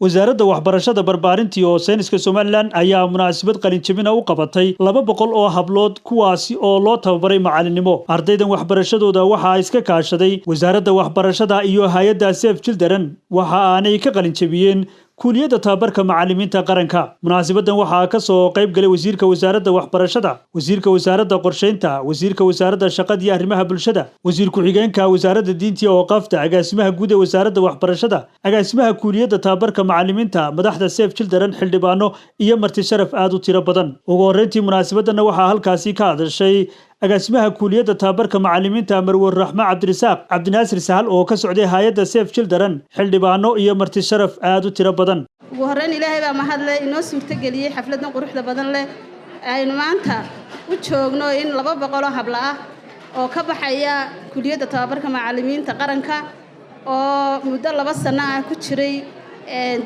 wasaaradda waxbarashada barbaarintii oo sayniska Soomaaliland ayaa munaasabad qalin jabin u qabatay 200 oo hablood kuwaasi oo loo tababaray macalinimo ardaydan waxbarashadooda waxa iska kaashaday wasaaradda waxbarashada iyo hay'adda Save Children waxa aanay ka qalin jabiyeen kuuliyada tababarka macallimiinta qaranka munaasabadan waxa ka soo qayb galay wasiirka wasaaradda waxbarashada wasiirka wasaaradda qorsheynta wasiirka wasaaradda shaqada iyo arrimaha bulshada wasiir ku xigeenka wasaaradda diinta iyo waqafta agaasimaha guud ee wasaaradda waxbarashada agaasimaha kuuliyada tababarka macallimiinta madaxda Save Children xildhibaano iyo marti sharaf aad u tiro badan ugu horeyntii munaasabadan waxa halkaasi ka hadashay agaasimaha kuuliyada tababarka macallimiinta Marwar Raxma Cabdirasaaq Cabdinaasir Sahal oo ka socday hay'adda Save Children xildhibaano iyo marti sharaf aad u tiro badan ugu horeyn Ilaahay baa mahadle inoo suurta galiyay xafladan quruxda badan leh aynu maanta u joogno in 200 habla ah oo ka baxaya kuuliyada tababarka macallimiinta qaranka oo muddo 2 sano ah ku jiray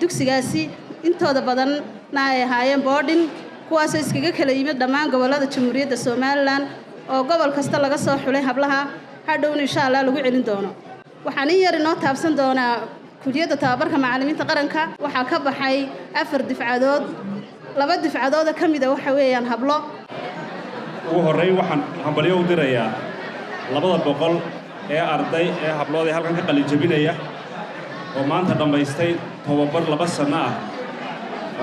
dugsigaasi intooda badanna ay ahaayeen boarding kuwaas oo iskaga kala yimid dhammaan gobolada Jamhuuriyadda Soomaaliland oo gobol kasta laga soo xulay hablaha hadhowna insha Allah lagu celin doono waxaan yar inoo taabsan doonaa kuuliyada tababarka macallimiinta qaranka waxa ka baxay 4 difcadood 2 difcadood kamid ah waxa weeyaan hablo ugu horeey waxaan hambalyo u dirayaa 200 ee arday ee hablood ee halkan ka qalin jabinaya oo maanta dhameystay tababar 2 sano ah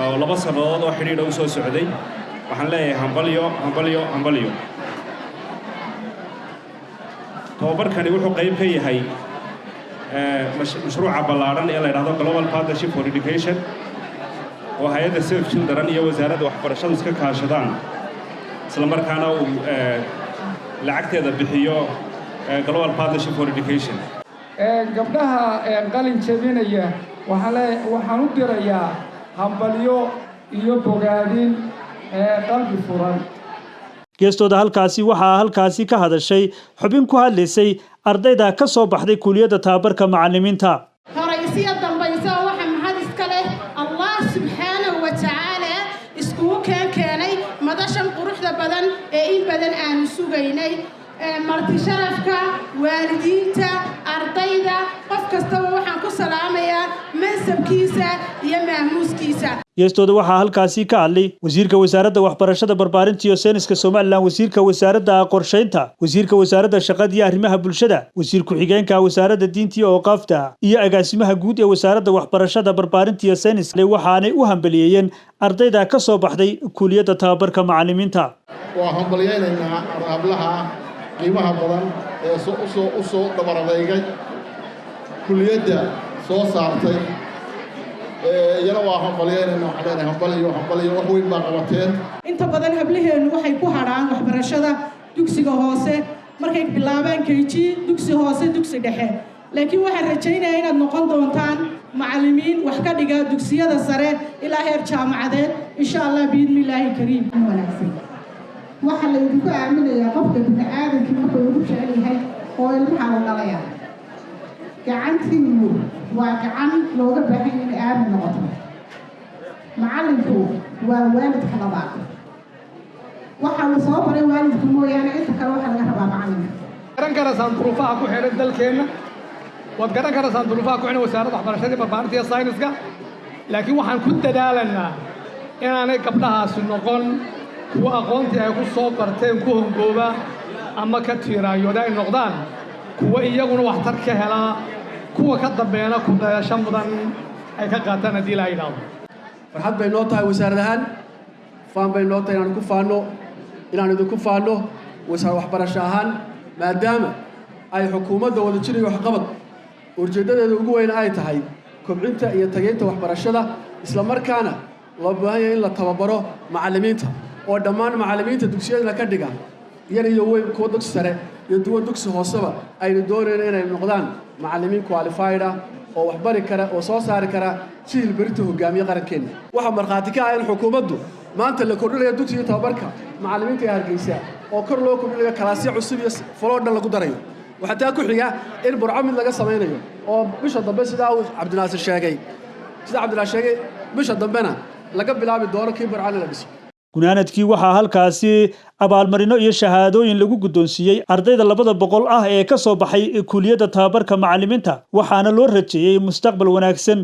oo 2 sanadood oo xiriir u soo socday waxaan leeyahay hambalyo tababarkani wuxuu qayb ka yahay mashruuca ballaaran ee la yiraahdo Global Partnership for Education oo hay'adda Save Children iyo wasaaradda waxbarashada iska kaashadaan isla markaana uu lacagteeda bixiyo Global Partnership for Education gabdhaha qalin jabinaya waxaan u dirayaa hambalyo iyo bogaadin qalbi furan geestooda halkaasi ka hadashay xubin ku hadlaysay ardayda ka soo baxday kuuliyada tababarka macallimiinta horaysiya dambaysa waxa mahad iska leh Allah subhanahu wa ta'ala isku keenay madashan quruxda badan ee in badan aan sugaynay marti sharafka waalidiinta ardayda qof kasta waxaan ku salaamayaa mansabkiisa iyo maamuuskiisa geestooda waxa halkaasi ka hadlay wasiirka wasaaradda waxbarashada barbaarinta iyo sayniska Soomaaliland wasiirka wasaaradda qorsheynta wasiirka wasaaradda shaqada iyo arrimaha bulshada wasiir ku xigeenka wasaaradda diinta iyo waqafta iyo agaasimaha guud ee wasaaradda waxbarashada barbaarinta iyo sayniska waxaanay u hambalyeeyeen ardayda ka soo baxday kuuliyada tababarka macallimiinta waa hambalyeynayna hablaha qiimaha badan ee soo dhabaradaygay kuuliyada soo saartay yana waa hambalyeynayna waxaan hambalyo wax weyn baa qabateen inta badan hablaheenu waxay ku haraan waxbarashada dugsiga hoose markay bilaabaan KG dugsi hoose dugsi dhexe laakiin waxaan rajaynayaa inaad noqon doontaan macallimiin wax ka dhiga dugsiyada sare ilaa heer jaamacadeed insha Allah biidnillaahi kariim wanaagsan waxa la idinku aaminayaa qofka bini'aadamka markuu ugu jecel yahay oo ilmaha la dhalaya gacantiinu waa gacan looga baahan yahay aamin noqoto macallinku waa waalidka labaad waxa uu soo baray waalidku mooyaane inta kale waxa laga rabaa macallinka garan karasaan duruufaha ku xiran dalkeena waad garan karasaan duruufaha ku xiran wasaaradda waxbarashada barbaarinta iyo sayniska laakiin waxaan ku dadaalanaa inaanay gabdhahaasi noqon kuwa aqoontii ay ku soo barteen ku hongooba ama ka tiiraayooda ay noqdaan kuwa iyaguna waxtar ka helaa kuwa ka dambeena ku dayasho mudan ay ka qaataan haddii la yidhaahdo farxad bay noo tahay wasaarad ahaan faan bay noo tahay inaan idinku faano wasaarad waxbarasho ahaan maadaama ay xukuumadda wada jirayo waxqabad ujeeddadeeda ugu weyn ay tahay kobcinta iyo tageynta waxbarashada isla markaana loo baahan yahay in la tababaro macallimiinta oo dhammaan macallimiinta dugsiyada ka dhiga yar iyo weyn kuwa dugsi sare iyo duwa dugsi hooseba aynu doonayno inay noqdaan macallimiin qualified ah oo wax bari kara oo soo saari kara jiil berito hogaamiye qarankeena waxa marxaati ka ah in xukuumaddu maanta la kordhinayo dugsiga tababarka macallimiinta Hargeysa oo kor loo kordhinayo kalaasyo cusub iyo faloo dhan lagu darayo waxa taa ku xiga in burco mid laga sameeyo oo bisha dambe sida Cabdinaasir sheegay bisha dambena laga bilaabi doono kii burcana la dhiso gunaanadkii waxaa halkaasi abaalmarino iyo shahaadooyin lagu guddoonsiiyey ardayda 200 ah ee ka soo baxay kuuliyada tababarka macallimiinta waxaana loo rajeeyay mustaqbal wanaagsan